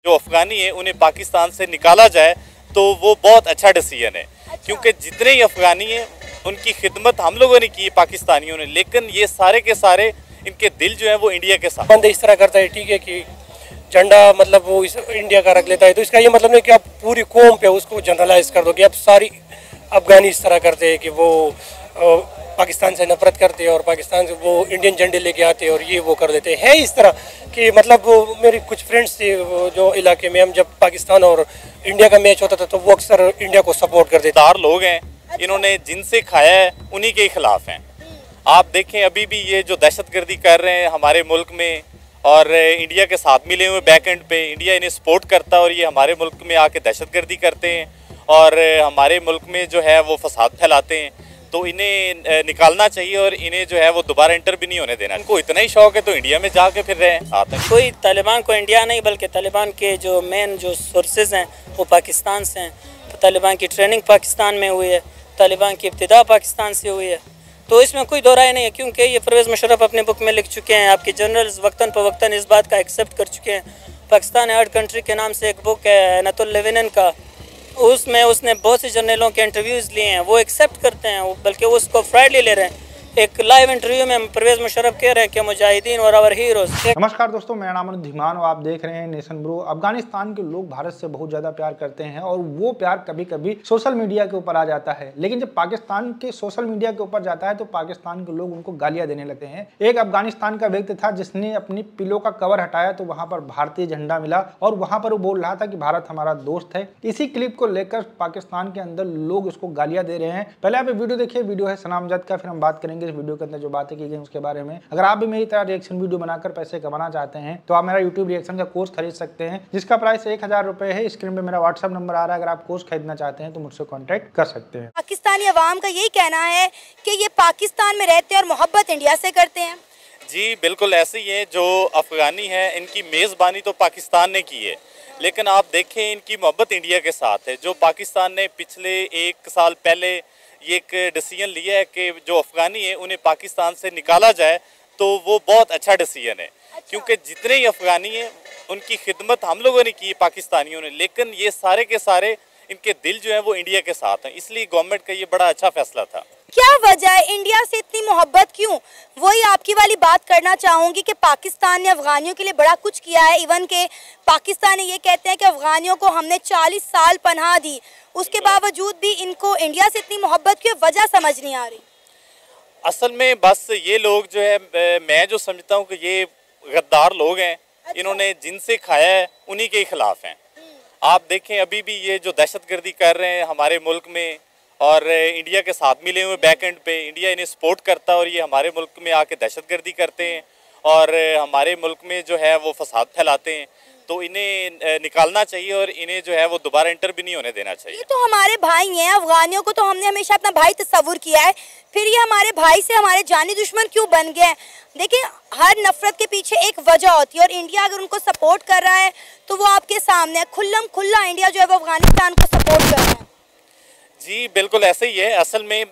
जो अफगानी है उन्हें पाकिस्तान से निकाला जाए तो वो बहुत अच्छा डिसीजन है। क्योंकि जितने ही अफगानी हैं उनकी खिदमत हम लोगों ने की है पाकिस्तानियों ने, लेकिन ये सारे के सारे इनके दिल जो है वो इंडिया के साथ। बंद इस तरह करता है, ठीक है, कि झंडा मतलब वो इस इंडिया का रख लेता है, तो इसका ये मतलब नहीं कि आप पूरी कौम पे उसको जनरलाइज कर दो कि अब सारी अफगानी इस तरह करते हैं कि वो पाकिस्तान से नफरत करते हैं और पाकिस्तान से वो इंडियन झंडे लेके आते हैं और ये वो कर देते हैं इस तरह कि मतलब मेरी कुछ फ्रेंड्स थे जो इलाके में, हम जब पाकिस्तान और इंडिया का मैच होता था तो वो अक्सर इंडिया को सपोर्ट करते थे। लोग हैं इन्होंने जिनसे खाया है उन्हीं के खिलाफ हैं। आप देखें अभी भी ये जो दहशतगर्दी कर रहे हैं हमारे मुल्क में और इंडिया के साथ मिले हुए बैक एंड पे, इंडिया इन्हें सपोर्ट करता है और ये हमारे मुल्क में आके दहशतगर्दी करते हैं और हमारे मुल्क में जो है वो फसाद फैलाते हैं। तो इन्हें निकालना चाहिए और इन्हें जो है वो दोबारा एंटर भी नहीं होने देना। इनको इतना ही शौक है तो इंडिया में जाके फिर रहे हैं। कोई तालिबान को इंडिया नहीं बल्कि तालिबान के जो मेन जो सोर्सेज हैं वो पाकिस्तान से हैं। तो तालिबान की ट्रेनिंग पाकिस्तान में हुई है, तालिबान की इब्तिदा पाकिस्तान से हुई है, तो इसमें कोई दो राय नहीं है। क्योंकि ये परवेज़ मुशर्रफ अपने बुक में लिख चुके हैं, आपके जनरल्स वक्तन पर वक्तन इस बात का एक्सेप्ट कर चुके हैं। पाकिस्तान हर्ड कंट्री के नाम से एक बुक है एनातुल लेविनन का, उसमें उसने बहुत से जर्नलों के इंटरव्यूज़ लिए हैं, वो एक्सेप्ट करते हैं, बल्कि उसको फ्राइडली ले रहे हैं। एक लाइव इंटरव्यू में परवेज़ मुशर्रफ कह रहे हैं कि मुजाहिदीन और आवर हीरोज। नमस्कार दोस्तों, मेरा नाम अनुज धीमान और आप देख रहे हैं नेशन ब्रो। अफगानिस्तान के लोग भारत से बहुत ज़्यादा प्यार करते हैं और वो प्यार कभी कभी सोशल मीडिया के ऊपर आ जाता है, लेकिन जब पाकिस्तान के सोशल मीडिया के ऊपर जाता है तो पाकिस्तान के लोग उनको गालियाँ देने लगते हैं। एक अफगानिस्तान का व्यक्ति था जिसने अपनी पिलो का कवर हटाया तो वहाँ पर भारतीय झंडा मिला और वहाँ पर वो बोल रहा था कि भारत हमारा दोस्त है। इसी क्लिप को लेकर पाकिस्तान के अंदर लोग उसको गालियाँ दे रहे हैं। पहले आप वीडियो देखिए, वीडियो है सनामजद का, फिर हम बात करेंगे इस वीडियो के अंदर जो बातें की गई उसके बारे में। अगर आप भी मेरी तरह रिएक्शन वीडियो बनाकर पैसे कमाना चाहते हैं तो आप मेरा यूट्यूब रिएक्शन का कोर्स खरीद सकते हैं जिसका प्राइस 1000 रुपए है। स्क्रीन पे मेरा व्हाट्सएप नंबर आ रहा है, अगर आप कोर्स खरीदना चाहते हैं तो मुझसे कॉन्टेक्ट कर सकते हैं। पाकिस्तानी अवाम का यही कहना है कि ये पाकिस्तान में रहते हैं और मोहब्बत इंडिया से करते हैं। जी बिल्कुल ऐसे ही है। जो अफगानी है इनकी मेज़बानी तो पाकिस्तान ने की है, लेकिन आप देखें इनकी मोहब्बत इंडिया के साथ है। जो पाकिस्तान ने पिछले 1 साल पहले ये एक डिसीजन लिया है कि जो अफगानी है उन्हें पाकिस्तान से निकाला जाए तो वो बहुत अच्छा डिसीजन है। क्योंकि जितने ही अफगानी हैं उनकी खिदमत हम लोगों ने की है पाकिस्तानियों ने, लेकिन ये सारे के सारे इनके दिल जो है वो इंडिया के साथ हैं। इसलिए गवर्नमेंट का ये बड़ा अच्छा फैसला था। क्या वजह है इंडिया से इतनी मोहब्बत क्यों? वही आपकी वाली बात करना चाहूँगी कि पाकिस्तान ने अफगानियों के लिए बड़ा कुछ किया है। इवन के पाकिस्तानी ये कहते हैं कि अफगानियों को हमने 40 साल पनाह दी, उसके बावजूद भी इनको इंडिया से इतनी मोहब्बत की वजह समझ नहीं आ रही। असल में बस ये लोग जो है, मैं जो समझता हूँ कि ये गद्दार लोग हैं। इन्होंने जिनसे खाया है उन्हीं के खिलाफ हैं। आप देखें अभी भी ये जो दहशतगर्दी कर रहे हैं हमारे मुल्क में और इंडिया के साथ मिले हुए बैक एंड पे, इंडिया इन्हें सपोर्ट करता है और ये हमारे मुल्क में आके दहशतगर्दी करते हैं और हमारे मुल्क में जो है वो फसाद फैलाते हैं। तो इन्हें निकालना चाहिए और इन्हें जो है वो दोबारा एंटर भी नहीं होने देना चाहिए। ये तो हमारे भाई हैं, अफगानियों को तो हमने हमेशा अपना भाई तस्वुर किया है, फिर ये हमारे भाई से हमारे जानी दुश्मन क्यों बन गए? देखिए हर नफरत के पीछे एक वजह होती है और इंडिया अगर उनको सपोर्ट कर रहा है तो वो आपके सामने है। खुल्लम खुल्ला इंडिया जो है वो अफगानिस्तान को सपोर्ट कर रहा है। जी बिल्कुल ऐसे ही है। असल में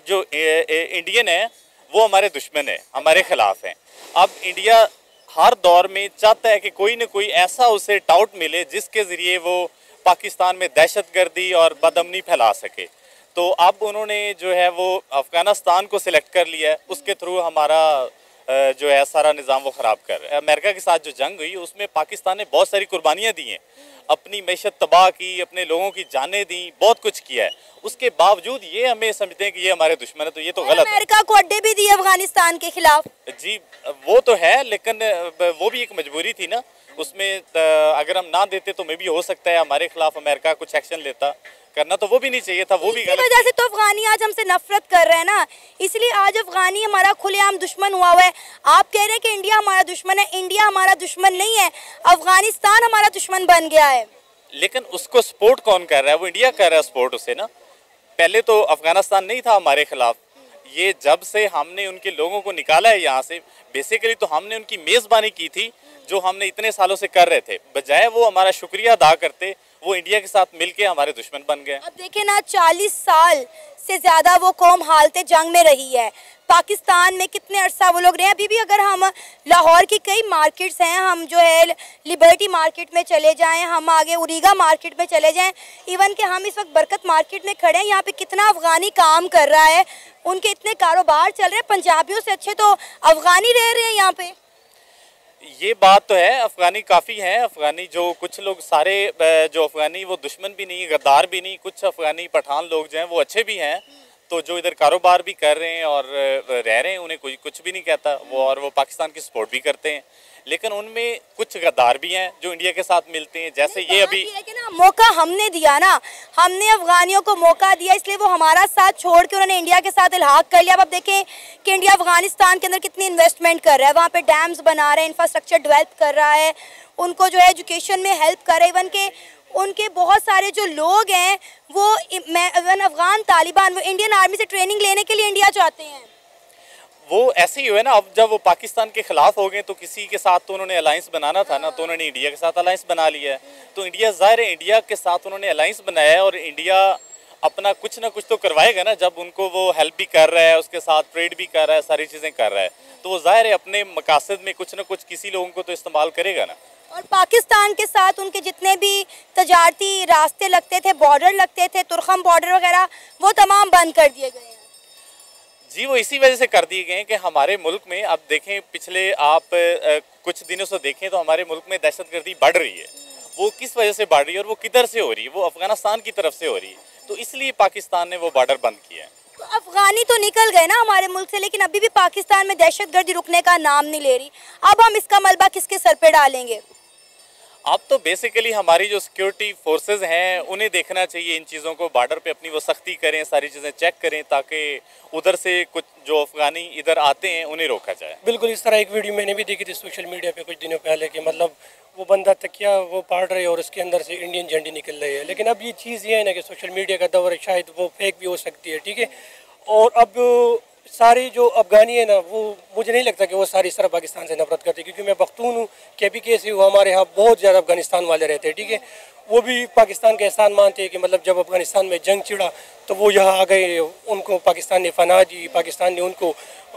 जो इंडियन है वो हमारे दुश्मन है, हमारे खिलाफ है। अब इंडिया हर दौर में चाहता है कि कोई न कोई ऐसा उसे टाउट मिले जिसके ज़रिए वो पाकिस्तान में दहशतगर्दी और बदअमनी फैला सके। तो अब उन्होंने जो है वो अफ़गानिस्तान को सिलेक्ट कर लिया है, उसके थ्रू हमारा जो है सारा निज़ाम वो ख़राब कर रहा है। अमेरिका के साथ जो जंग हुई उसमें पाकिस्तान ने बहुत सारी कुर्बानियाँ दी हैं, अपनी मैशत तबाह की, अपने लोगों की जानें दी, बहुत कुछ किया है। उसके बावजूद ये हमें समझते हैं कि ये हमारे दुश्मन है, तो ये तो गलत है। अमेरिका को अड्डे भी दिए अफगानिस्तान के खिलाफ। जी वो तो है, लेकिन वो भी एक मजबूरी थी ना। उसमें अगर हम ना देते तो मे भी हो सकता है हमारे खिलाफ अमेरिका कुछ एक्शन लेता। करना तो वो भी नहीं चाहिए था, वो भी गलत। वजह से तो अफगानी आज हमसे नफरत कर रहे हैं ना, इसलिए आज अफगानी हमारा खुलेआम दुश्मन हुआ है। आप कह रहे हैं कि इंडिया हमारा दुश्मन है, इंडिया हमारा दुश्मन नहीं है, अफगानिस्तान हमारा दुश्मन बन गया है। लेकिन उसको सपोर्ट कौन कर रहा है? वो इंडिया कर रहा है सपोर्ट उसे ना। पहले तो अफगानिस्तान नहीं था हमारे खिलाफ। ये जब से हमने उनके लोगों को निकाला है यहाँ से, बेसिकली तो हमने उनकी मेज़बानी की थी जो हमने इतने सालों से कर रहे थे। बजाय वो हमारा शुक्रिया अदा करते, वो इंडिया के साथ मिलके हमारे दुश्मन बन गए। अब देखें ना, 40 साल से ज़्यादा वो कौम हालते जंग में रही है, पाकिस्तान में कितने अरसा वो लोग रहे। अभी भी अगर हम लाहौर की कई मार्केट्स हैं, हम जो है लिबर्टी मार्केट में चले जाएं, हम आगे उरीगा मार्केट में चले जाएं, इवन कि हम इस वक्त बरकत मार्केट में खड़े हैं, यहाँ पे कितना अफगानी काम कर रहा है, उनके इतने कारोबार चल रहे हैं, पंजाबियों से अच्छे तो अफगानी रह रहे हैं यहाँ पे। ये बात तो है, अफगानी काफ़ी हैं। अफगानी जो कुछ लोग सारे जो अफगानी वो दुश्मन भी नहीं, गद्दार भी नहीं, कुछ अफगानी पठान लोग जो हैं वो अच्छे भी हैं, तो जो इधर कारोबार भी कर रहे हैं और रह रहे हैं, उन्हें कोई कुछ भी नहीं कहता वो, और वो पाकिस्तान की सपोर्ट भी करते हैं। लेकिन उनमें कुछ गद्दार भी हैं जो इंडिया के साथ मिलते हैं, जैसे ये अभी ना मौका हमने दिया ना, हमने अफगानियों को मौका दिया, इसलिए वो हमारा साथ छोड़ के उन्होंने इंडिया के साथ इल्हाक कर लिया। अब आप देखें कि इंडिया अफगानिस्तान के अंदर कितनी इन्वेस्टमेंट कर रहा है, वहाँ पे डैम्स बना रहे हैं, इंफ्रास्ट्रक्चर डेवलप कर रहा है, उनको जो है एजुकेशन में हेल्प कर रहा है। इवन के उनके बहुत सारे जो लोग हैं वो इवन अफगान तालिबान वो इंडियन आर्मी से ट्रेनिंग लेने के लिए इंडिया चाहते हैं। वो ऐसे ही हुए ना, अब जब वो पाकिस्तान के खिलाफ हो गए तो किसी के साथ तो उन्होंने अलायंस बनाना था ना, तो उन्होंने इंडिया के साथ अलायंस बना लिया है। तो इंडिया ज़ाहिर है इंडिया के साथ उन्होंने अलायंस बनाया है, और इंडिया अपना कुछ ना कुछ तो करवाएगा ना, जब उनको वो हेल्प भी कर रहा है, उसके साथ ट्रेड भी कर रहा है, सारी चीज़ें कर रहा है, तो वो ज़ाहिर है अपने मकासद में कुछ ना कुछ किसी लोगों को तो इस्तेमाल करेगा ना। और पाकिस्तान के साथ उनके जितने भी तजारती रास्ते लगते थे, बॉर्डर लगते थे, तुर्खम बॉर्डर वगैरह, वो तमाम बंद कर दिए गए हैं। जी, वो इसी वजह से कर दिए गए हैं कि हमारे मुल्क में, अब देखें पिछले आप कुछ दिनों से देखें तो हमारे मुल्क में दहशतगर्दी बढ़ रही है। वो किस वजह से बढ़ रही है और वो किधर से हो रही है? वो अफगानिस्तान की तरफ से हो रही है, तो इसलिए पाकिस्तान ने वो बॉर्डर बंद किया है। तो अफगानी तो निकल गए ना हमारे मुल्क से, लेकिन अभी भी पाकिस्तान में दहशतगर्दी रुकने का नाम नहीं ले रही। अब हम इसका मलबा किसके सर पे डालेंगे? अब तो बेसिकली हमारी जो सिक्योरिटी फोर्सेस हैं उन्हें देखना चाहिए इन चीज़ों को, बॉर्डर पे अपनी वो सख्ती करें, सारी चीज़ें चेक करें, ताकि उधर से कुछ जो अफगानी इधर आते हैं उन्हें रोका जाए। बिल्कुल, इस तरह एक वीडियो मैंने भी देखी थी सोशल मीडिया पे कुछ दिनों पहले कि मतलब वो बंदा तकिया वो पाड़ रहे और उसके अंदर से इंडियन झंडी निकल रही है। लेकिन अब ये चीज़ ये है ना कि सोशल मीडिया का दौर है, शायद वो फेक भी हो सकती है, ठीक है। और अब सारी जो अफगानी है ना, वो मुझे नहीं लगता कि वो सारी तरह पाकिस्तान से नफरत करते, क्योंकि मैं पख्तून हूँ, KPK से हूँ, हमारे यहाँ बहुत ज़्यादा अफगानिस्तान वाले रहते हैं, ठीक है। वो भी पाकिस्तान का एहसान मानते हैं कि मतलब जब अफगानिस्तान में जंग छिड़ा तो वो यहाँ आ गए, उनको पाकिस्तान ने पनाह दी, पाकिस्तान ने उनको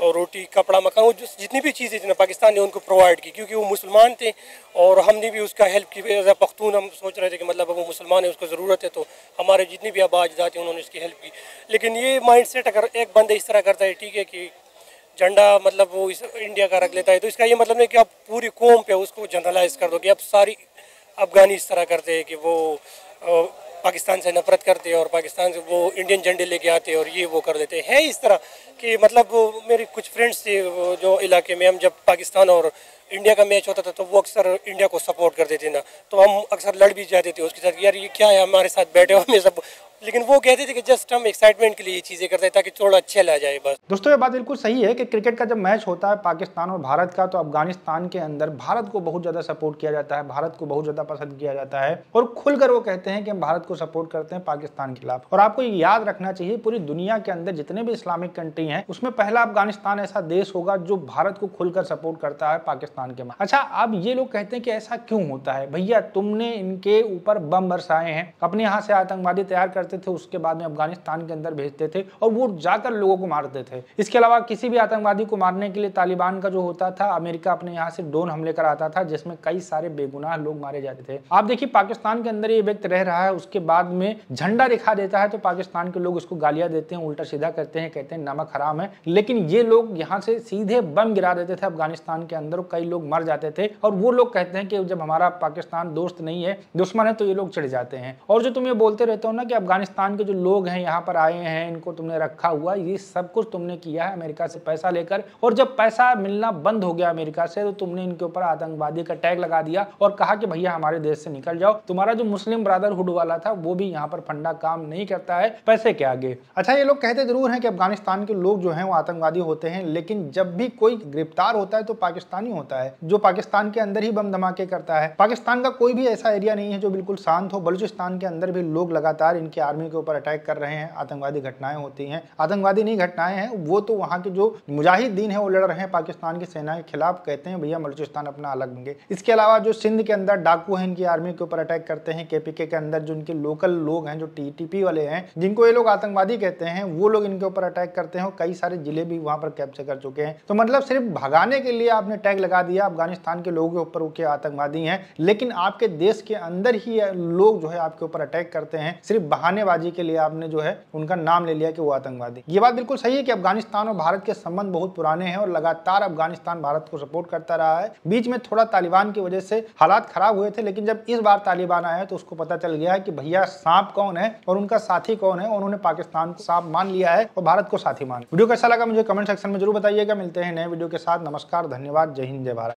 रोटी कपड़ा मकान वो जितनी भी चीज़ें थी ना पाकिस्तान ने उनको प्रोवाइड की, क्योंकि वो मुसलमान थे और हमने भी उसका हेल्प की। एज अ पख्तून हम सोच रहे थे कि मतलब वो मुसलमान है, उसको ज़रूरत है, तो हमारे जितनी भी आबाद जाते हैं उन्होंने उसकी हेल्प की। लेकिन ये माइंड सेट अगर एक बंदा इस तरह करता है, ठीक है, कि झंडा मतलब वो इस इंडिया का रख लेता है, तो इसका ये मतलब नहीं कि आप पूरी कौम पे उसको जनरलाइज कर दो कि अब सारी अफगानी इस तरह करते हैं कि वो पाकिस्तान से नफरत करते हैं और पाकिस्तान से वो इंडियन झंडे लेके आते हैं और ये वो कर देते हैं। इस तरह कि मतलब वो मेरे कुछ फ्रेंड्स थे जो इलाके में, हम जब पाकिस्तान और इंडिया का मैच होता था तो वो अक्सर इंडिया को सपोर्ट करते थे ना, तो हम अक्सर लड़ भी जाते थे उसके साथ, यार ये क्या है हमारे साथ बैठे हो हमें सब। लेकिन वो कहते थे कि जस्ट हम एक्साइटमेंट के लिए ये चीज़ें करते हैं ताकि थोड़ा अच्छा ला जाए बस। दोस्तों ये बात बिल्कुल सही है कि क्रिकेट का जब मैच होता है पाकिस्तान और भारत का, तो अफगानिस्तान के अंदर भारत को बहुत ज़्यादा सपोर्ट किया जाता है, भारत को बहुत ज़्यादा पसंद किया जाता है और खुलकर वो कहते हैं कि हम भारत को सपोर्ट करते हैं पाकिस्तान के खिलाफ। और आपको ये याद रखना चाहिए, पूरी दुनिया के अंदर जितने भी इस्लामिक कंट्री हैं उसमें पहला अफगानिस्तान ऐसा देश होगा जो भारत को खुलकर सपोर्ट करता है पाकिस्तान के। अच्छा, अब ये लोग कहते हैं कि ऐसा क्यों होता है? भैया तुमने इनके ऊपर बम बरसाए हैं, अपने यहाँ से आतंकवादी तैयार करते थे, उसके बाद में अफगानिस्तान के अंदर भेजते थे और वो जाकर लोगों को मारते थे। इसके अलावा किसी भी आतंकवादी को मारने के लिए तालिबान का जो होता था, अमेरिका अपने यहाँ से ड्रोन हमले कराता था जिसमें कई सारे बेगुनाह लोग मारे जाते थे। आप देखिए पाकिस्तान के अंदर ये व्यक्ति रह रहा है, उसके बाद में झंडा दिखा देता है तो पाकिस्तान के लोग उसको गालियां देते हैं, उल्टा सीधा करते हैं, कहते हैं नमक हराम है। लेकिन ये लोग यहाँ से सीधे बम गिरा देते थे अफगानिस्तान के अंदर, कई लोग मर जाते थे और वो लोग कहते हैं कि जब हमारा पाकिस्तान दोस्त नहीं है दुश्मन है तो ये लोग चढ़ जाते हैं। और जो तुम ये बोलते रहते हो ना कि अफगानिस्तान के जो लोग हैं यहाँ पर आए हैं, इनको तुमने रखा हुआ, ये सब कुछ तुमने किया है अमेरिका से पैसा लेकर, और जब पैसा मिलना बंद हो गया अमेरिका से तो तुमने इनके ऊपर आतंकवादी का टैग लगा दिया और कहा कि भैया हमारे देश से निकल जाओ। तुम्हारा जो मुस्लिम ब्रदरहुड वाला था वो भी यहाँ पर फंडा काम नहीं करता है, पैसे के आगे। अच्छा, ये लोग कहते जरूर हैं कि अफगानिस्तान के लोग जो हैं वो आतंकवादी होते हैं, लेकिन जब भी कोई गिरफ्तार होता है तो पाकिस्तानी होता है जो पाकिस्तान के अंदर ही बम धमाके करता है। पाकिस्तान का कोई भी ऐसा एरिया नहीं है जो बिल्कुल शांत हो। बलूचिस्तान के अंदर भी लोग लगातार इनके आर्मी के ऊपर अटैक कर रहे हैं, आतंकवादी घटनाएं होती हैं। आतंकवादी नहीं घटनाएं हैं, वो तो वहाँ के जो मुजाहिदीन है वो लड़ रहे हैं पाकिस्तान की सेना के खिलाफ, कहते हैं भैया बलूचिस्तान अपना अलग बनेंगे। इसके अलावा जो सिंध के अंदर डाकू हैं, इनकी आर्मी के ऊपर अटैक करते हैं। केपीके के अंदर जो इनके लोकल लोग हैं, जो टीटीपी वाले हैं, जिनको ये लोग आतंकवादी कहते हैं, वो लोग इनके ऊपर अटैक करते हैं और कई सारे जिले भी वहां पर कैप्चर कर चुके हैं। तो मतलब सिर्फ भगाने के लिए आपने टैग लगा दिया अफगानिस्तान के लोगों के ऊपर के आतंकवादी हैं, लेकिन आपके देश के अंदर ही लोग जो है आपके ऊपर अटैक करते हैं। सिर्फ बहानेबाजी के लिए आपने जो है उनका नाम ले लिया कि वो आतंकवादी। ये बात बिल्कुल सही है कि अफगानिस्तान और भारत के संबंध बहुत पुराने हैं और लगातार अफगानिस्तान भारत को सपोर्ट करता रहा है। बीच में थोड़ा तालिबान की वजह से हालात खराब हुए थे, लेकिन जब इस बार तालिबान आया तो उसको पता चल गया है कि भैया सांप कौन है और उनका साथी कौन है, और उन्होंने पाकिस्तान को सांप मान लिया है और भारत को साथी मान। वीडियो कैसा लगा मुझे कमेंट सेक्शन में जरूर बताइएगा। मिलते हैं नए वीडियो के साथ। नमस्कार, धन्यवाद, जय हिंद, जय भारत।